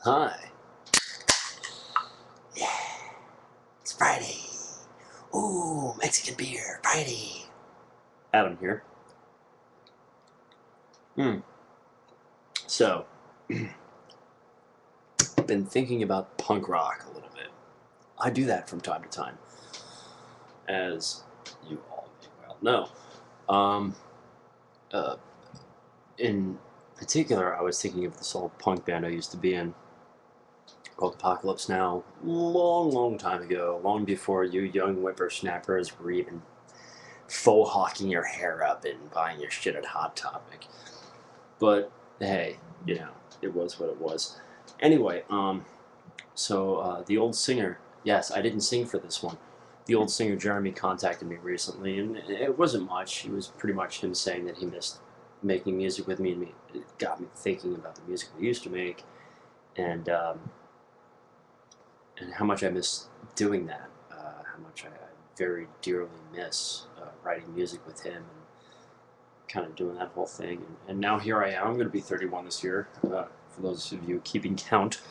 Hi. Yeah, it's Friday. Ooh, Mexican beer, Friday. Adam here. So, I've been thinking about punk rock a little bit. I do that from time to time, as you all may well know. Uh, in particular, I was thinking of this old punk band I used to be in called Apocalypse Now, long time ago, long before you young whippersnappers were even faux hawking your hair up and buying your shit at Hot Topic. But hey, it was what it was. Anyway, the old singer, yes, I didn't sing for this one. The old singer Jeremy contacted me recently, and it wasn't much. It was pretty much him saying that he missed making music with me, and it got me thinking about the music we used to make, and how much I miss doing that. How much I very dearly miss writing music with him and kind of doing that whole thing. And now here I am. I'm going to be 31 this year, for those of you keeping count.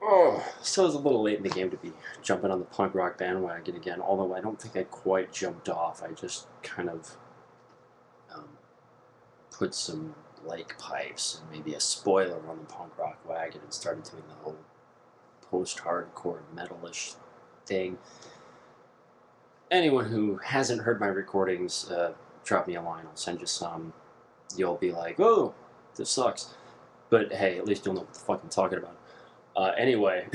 Oh, so it's a little late in the game to be jumping on the punk rock bandwagon again, although I don't think I quite jumped off. I just kind of put some lake pipes and maybe a spoiler on the punk rock wagon and started doing the whole post-hardcore metalish thing. Anyone who hasn't heard my recordings, drop me a line. I'll send you some. You'll be like, oh, this sucks. But hey, at least you'll know what the fuck I'm talking about. Anyway,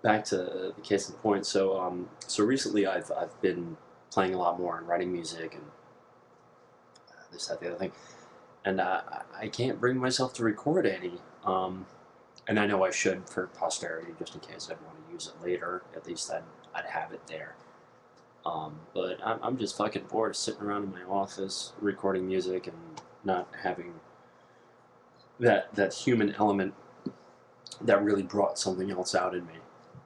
back to the case in point. So recently I've been playing a lot more and writing music and this, that, the other thing. And I can't bring myself to record any. And I know I should for posterity, just in case I'd want to use it later. At least I'd have it there. But I'm just fucking bored of sitting around in my office recording music and not having that human element that really brought something else out in me.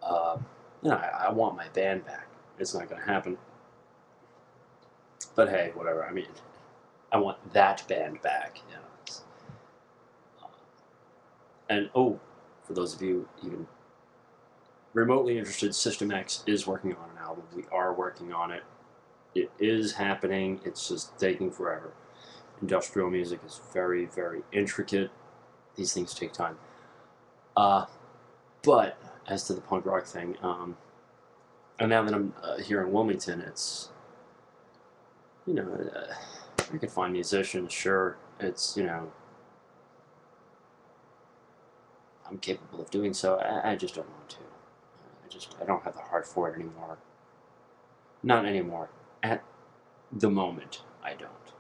I want my band back. It's not going to happen. But hey, whatever. I mean, I want that band back. And for those of you even remotely interested, System X is working on an album. We are working on it. It is happening. It's just taking forever. Industrial music is very, very intricate. These things take time. But as to the punk rock thing, and now that I'm here in Wilmington, it's, I could find musicians, sure. It's, I'm capable of doing so. I just don't want to. I don't have the heart for it anymore. Not anymore. At the moment, I don't.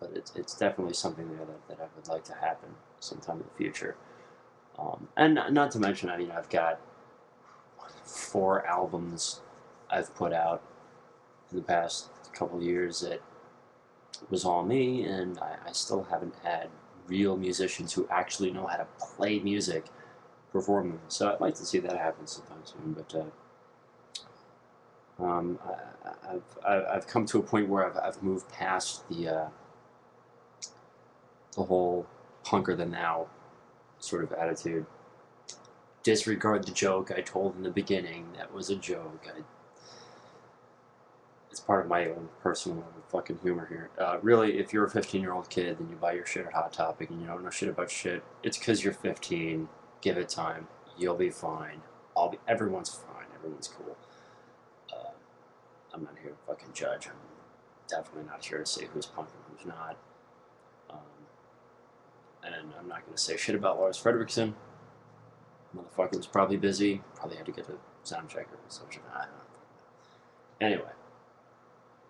But it's definitely something there that I would like to happen sometime in the future. And not to mention, I've got 4 albums I've put out in the past couple of years that was all me, and I still haven't had real musicians who actually know how to play music perform them. So I'd like to see that happen sometime soon. But I've come to a point where I've moved past the whole punker than thou sort of attitude. Disregard the joke I told in the beginning. That was a joke. It's part of my own personal fucking humor here. Really, if you're a 15-year-old kid and you buy your shit at Hot Topic and you don't know shit about shit, it's because you're 15. Give it time. You'll be fine. Everyone's fine. Everyone's cool. I'm not here to fucking judge. I'm definitely not here to say who's punk and who's not. And I'm not going to say shit about Lars Fredriksson. Motherfucker was probably busy. Probably had to get a sound checker or something. I don't know.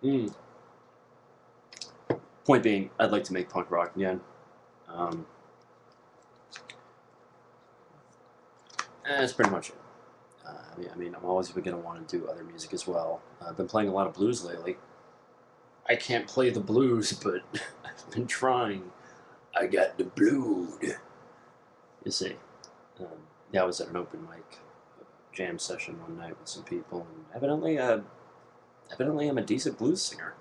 Anyway. Point being, I'd like to make punk rock again. That's pretty much it. I'm always going to want to do other music as well. I've been playing a lot of blues lately. I can't play the blues, but I've been trying. I got the blued. You see. I was at an open mic jam session one night with some people, and evidently I'm a decent blues singer.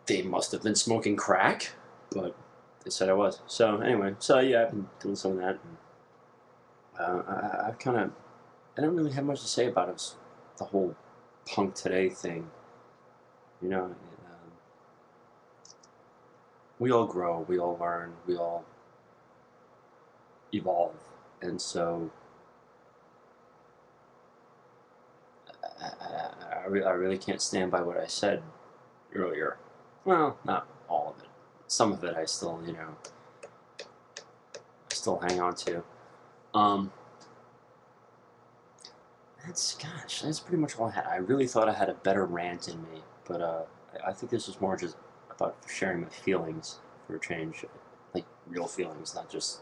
They must have been smoking crack, but they said I was. So anyway, so yeah, I've been doing some of that. And, I've kind of, I don't really have much to say about it. The whole punk today thing, you know. We all grow, we all learn, we all evolve, and so I really can't stand by what I said earlier. Well, not all of it. Some of it I still, you know, still hang on to. That's pretty much all I had. I really thought I had a better rant in me, but I think this was more just about sharing my feelings for a change, like real feelings, not just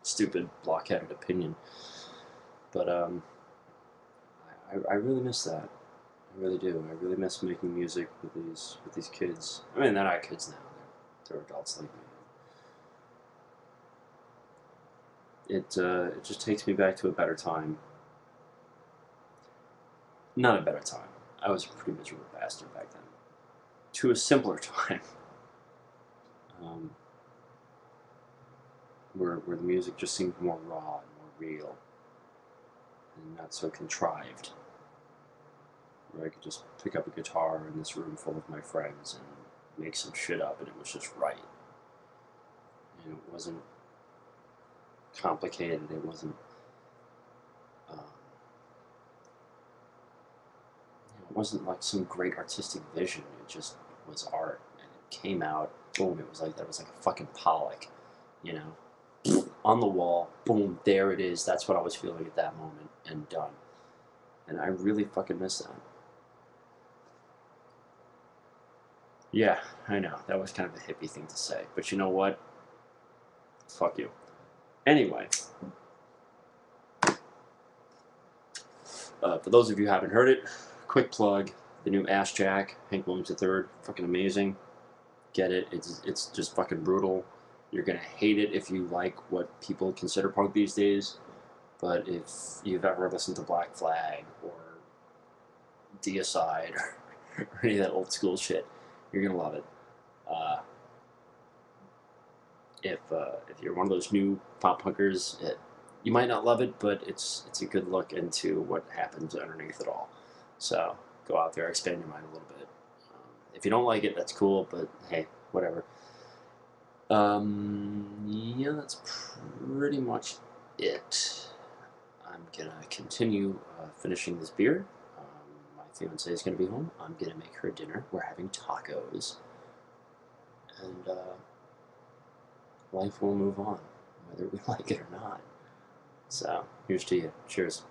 stupid blockheaded opinion. But I really miss that. I really do. I really miss making music with these kids. I mean, they're not kids now. They're adults like me. It just takes me back to a better time. Not a better time. I was a pretty miserable bastard back then. To a simpler time, where the music just seemed more raw and more real, and not so contrived. Where I could just pick up a guitar in this room full of my friends and make some shit up, and it was just right. And it wasn't complicated. It wasn't. It wasn't like some great artistic vision. It just was art, and it came out. Boom! It was like that was like a fucking Pollock, you know, on the wall. Boom! There it is. That's what I was feeling at that moment, and done. And I really fucking miss that. Yeah, I know that was kind of a hippie thing to say, but you know what? Fuck you. Anyway, for those of you who haven't heard it, quick plug: the new Ass Jack, Hank Williams III, fucking amazing. Get it? It's just fucking brutal. You're gonna hate it if you like what people consider punk these days. But if you've ever listened to Black Flag or Deicide or any of that old school shit, you're gonna love it. If you're one of those new pop punkers, you might not love it, but it's a good look into what happens underneath it all. So go out there, expand your mind a little bit. If you don't like it, that's cool, but hey, whatever. Yeah, that's pretty much it. I'm gonna continue finishing this beer. My fiance is gonna be home. I'm gonna make her dinner. We're having tacos, and life will move on, whether we like it or not. So, here's to you. Cheers.